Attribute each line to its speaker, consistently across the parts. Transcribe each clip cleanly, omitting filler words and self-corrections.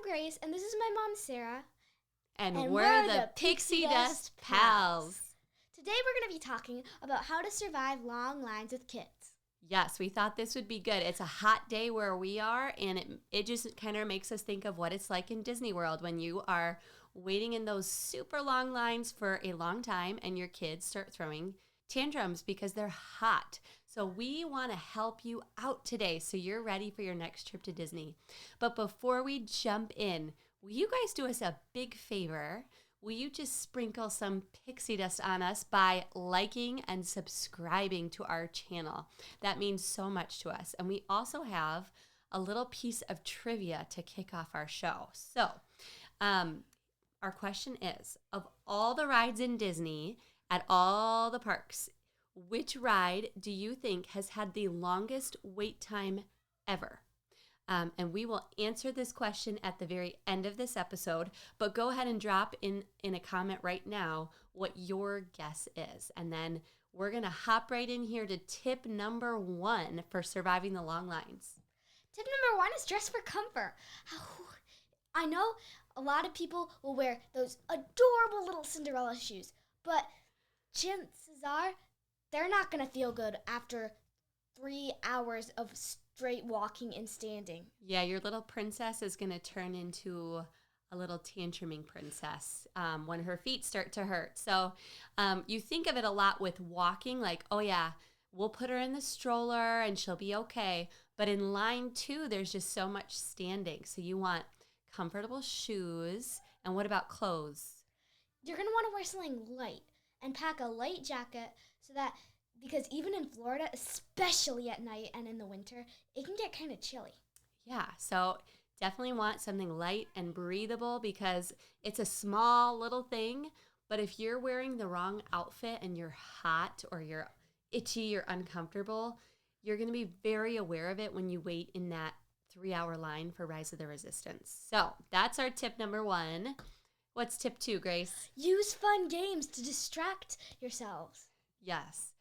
Speaker 1: Grace, and this is my mom, Sarah.
Speaker 2: And we're the Pixie Dust Pals.
Speaker 1: Today we're going to be talking about how to survive long lines with kids.
Speaker 2: Yes, we thought this would be good. It's a hot day where we are, and it just kind of makes us think of what it's like in Disney World when you are waiting in those super long lines for a long time and your kids start throwing tantrums because they're hot. So we want to help you out today so you're ready for your next trip to Disney. But before we jump in, will you guys do us a big favor? Will you just sprinkle some pixie dust on us by liking and subscribing to our channel? That means so much to us. And we also have a little piece of trivia to kick off our show. So our question is, of all the rides in Disney at all the parks, which ride do you think has had the longest wait time ever? And we will answer this question at the very end of this episode, but go ahead and drop in a comment right now what your guess is. And then we're going to hop right in here to tip number 1 for surviving the long lines.
Speaker 1: Tip number 1 is dress for comfort. I know a lot of people will wear those adorable little Cinderella shoes, but chances are they're not going to feel good after 3 hours of straight walking and standing.
Speaker 2: Yeah, your little princess is going to turn into a little tantruming princess when her feet start to hurt. So you think of it a lot with walking, like, oh yeah, we'll put her in the stroller and she'll be okay. But in line 2, there's just so much standing. So you want comfortable shoes. And what about clothes?
Speaker 1: You're going to want to wear something light and pack a light jacket so that, because even in Florida, especially at night and in the winter, it can get kind of chilly.
Speaker 2: Yeah, so definitely want something light and breathable because it's a small little thing, but if you're wearing the wrong outfit and you're hot or you're itchy, you're uncomfortable, you're going to be very aware of it when you wait in that 3-hour line for Rise of the Resistance. So that's our tip number 1. What's tip 2, Grace?
Speaker 1: Use fun games to distract yourselves.
Speaker 2: Yes.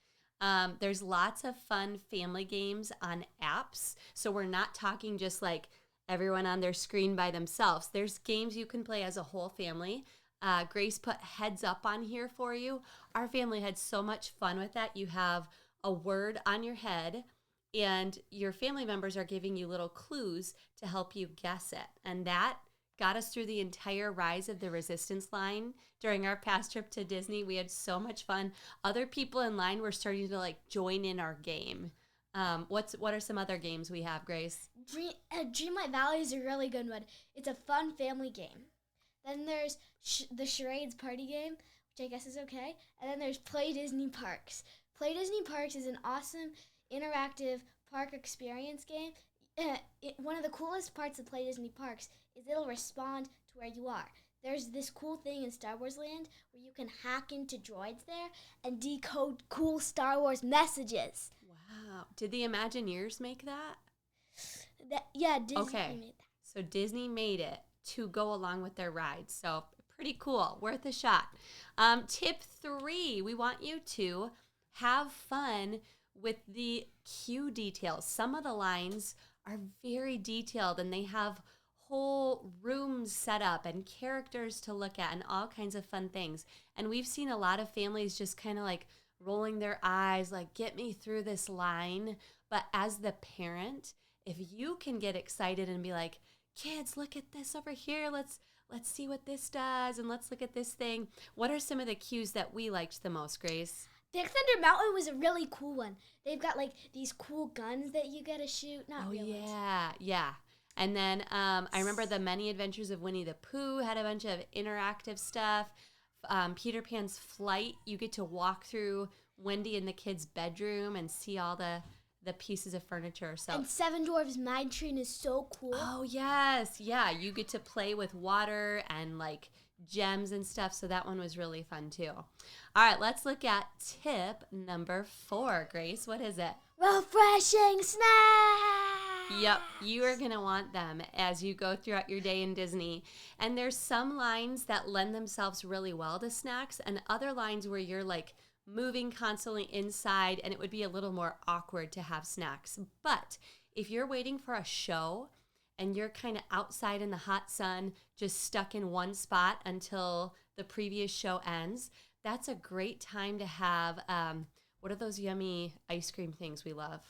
Speaker 2: There's lots of fun family games on apps. So we're not talking just like everyone on their screen by themselves. There's games you can play as a whole family. Grace put Heads Up on here for you. Our family had so much fun with that. You have a word on your head, and your family members are giving you little clues to help you guess it. And that got us through the entire Rise of the Resistance line during our past trip to Disney. We had so much fun. Other people in line were starting to join in our game. What are some other games we have, Grace?
Speaker 1: Dreamlight Valley is a really good one. It's a fun family game. Then there's the Charades party game, which I guess is okay. And then there's Play Disney Parks. Play Disney Parks is an awesome interactive park experience game. One of the coolest parts of Play Disney Parks is it'll respond to where you are. There's this cool thing in Star Wars Land where you can hack into droids there and decode cool Star Wars messages.
Speaker 2: Wow. Did the Imagineers make that?
Speaker 1: Yeah, Disney made that.
Speaker 2: So Disney made it to go along with their rides. So pretty cool. Worth a shot. Tip 3, we want you to have fun with the queue details. Some of the lines are very detailed and they have whole rooms set up and characters to look at and all kinds of fun things. And we've seen a lot of families just kind of rolling their eyes, get me through this line. But as the parent, if you can get excited and be like, kids, look at this over here. Let's see what this does, and let's look at this thing. What are some of the cues that we liked the most, Grace?
Speaker 1: Big Thunder Mountain was a really cool one. They've got these cool guns that you get to shoot. Not real ones.
Speaker 2: Yeah. And then I remember the Many Adventures of Winnie the Pooh had a bunch of interactive stuff. Peter Pan's Flight, you get to walk through Wendy and the kids' bedroom and see all the pieces of furniture. So. And
Speaker 1: Seven Dwarfs Mine Train is so cool.
Speaker 2: Oh, yes. Yeah, you get to play with water and gems and stuff. So that one was really fun too. All right, let's look at tip number 4. Grace, what is it?
Speaker 1: Refreshing snacks.
Speaker 2: Yep, you are going to want them as you go throughout your day in Disney. And there's some lines that lend themselves really well to snacks and other lines where you're moving constantly inside and it would be a little more awkward to have snacks. But if you're waiting for a show and you're kind of outside in the hot sun, just stuck in one spot until the previous show ends, that's a great time to have, what are those yummy ice cream things we love?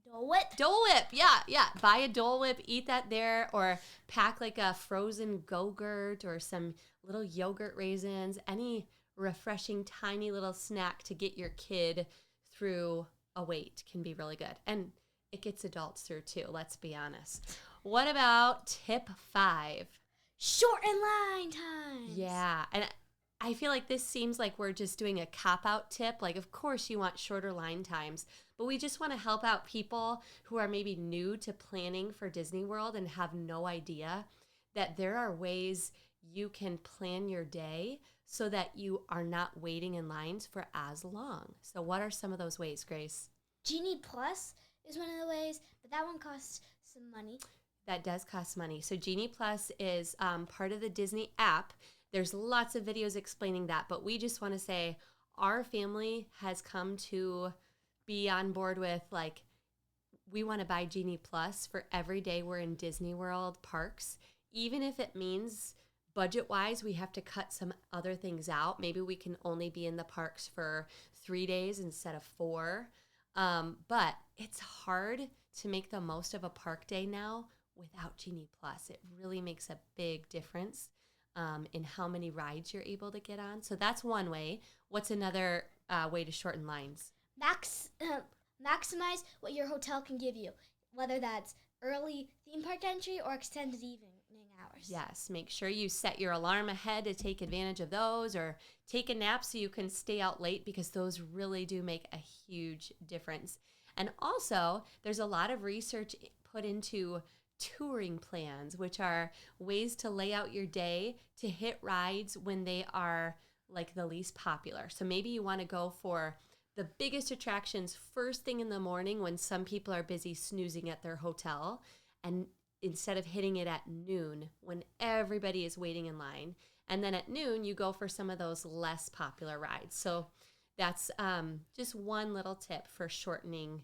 Speaker 1: Dole Whip.
Speaker 2: Dole Whip, yeah. Buy a Dole Whip, eat that there, or pack like a frozen Go-Gurt or some little yogurt raisins, any refreshing tiny little snack to get your kid through a wait can be really good. And it gets adults through too, let's be honest. What about tip 5?
Speaker 1: Shorten line times.
Speaker 2: Yeah, and I feel like this seems like we're just doing a cop-out tip. Like, of course you want shorter line times, but we just want to help out people who are maybe new to planning for Disney World and have no idea that there are ways you can plan your day so that you are not waiting in lines for as long. So what are some of those ways, Grace?
Speaker 1: Genie Plus is one of the ways, but that one costs some money.
Speaker 2: That does cost money. So Genie Plus is part of the Disney app. There's lots of videos explaining that, but we just want to say our family has come to be on board with, like, we want to buy Genie Plus for every day we're in Disney World parks, even if it means budget-wise we have to cut some other things out. Maybe we can only be in the parks for 3 days instead of 4. But it's hard to make the most of a park day now without Genie Plus. It really makes a big difference in how many rides you're able to get on. So that's one way. What's another way to shorten lines?
Speaker 1: Maximize what your hotel can give you, whether that's early theme park entry or extended evening hours.
Speaker 2: Yes, make sure you set your alarm ahead to take advantage of those, or take a nap so you can stay out late, because those really do make a huge difference. And also, there's a lot of research put into touring plans, which are ways to lay out your day to hit rides when they are like the least popular. So maybe you want to go for the biggest attractions first thing in the morning when some people are busy snoozing at their hotel, and instead of hitting it at noon when everybody is waiting in line. And then at noon, you go for some of those less popular rides. So that's just one little tip for shortening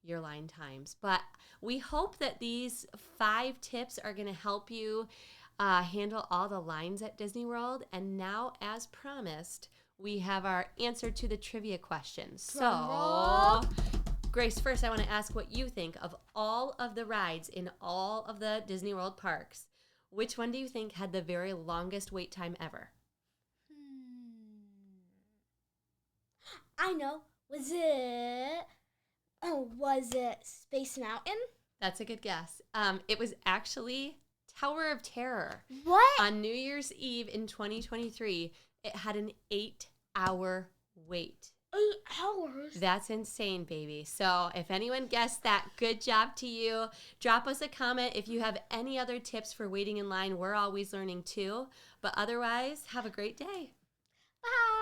Speaker 2: your line times. But we hope that these 5 tips are going to help you handle all the lines at Disney World. And now, as promised, we have our answer to the trivia questions. So, Grace, first I want to ask what you think of all of the rides in all of the Disney World parks. Which one do you think had the very longest wait time ever?
Speaker 1: I know. Was it Space Mountain?
Speaker 2: That's a good guess. It was actually Tower of Terror.
Speaker 1: What?
Speaker 2: On New Year's Eve in 2023, it had an 8-hour wait.
Speaker 1: 8 hours?
Speaker 2: That's insane, baby. So if anyone guessed that, good job to you. Drop us a comment if you have any other tips for waiting in line. We're always learning too. But otherwise, have a great day.
Speaker 1: Bye.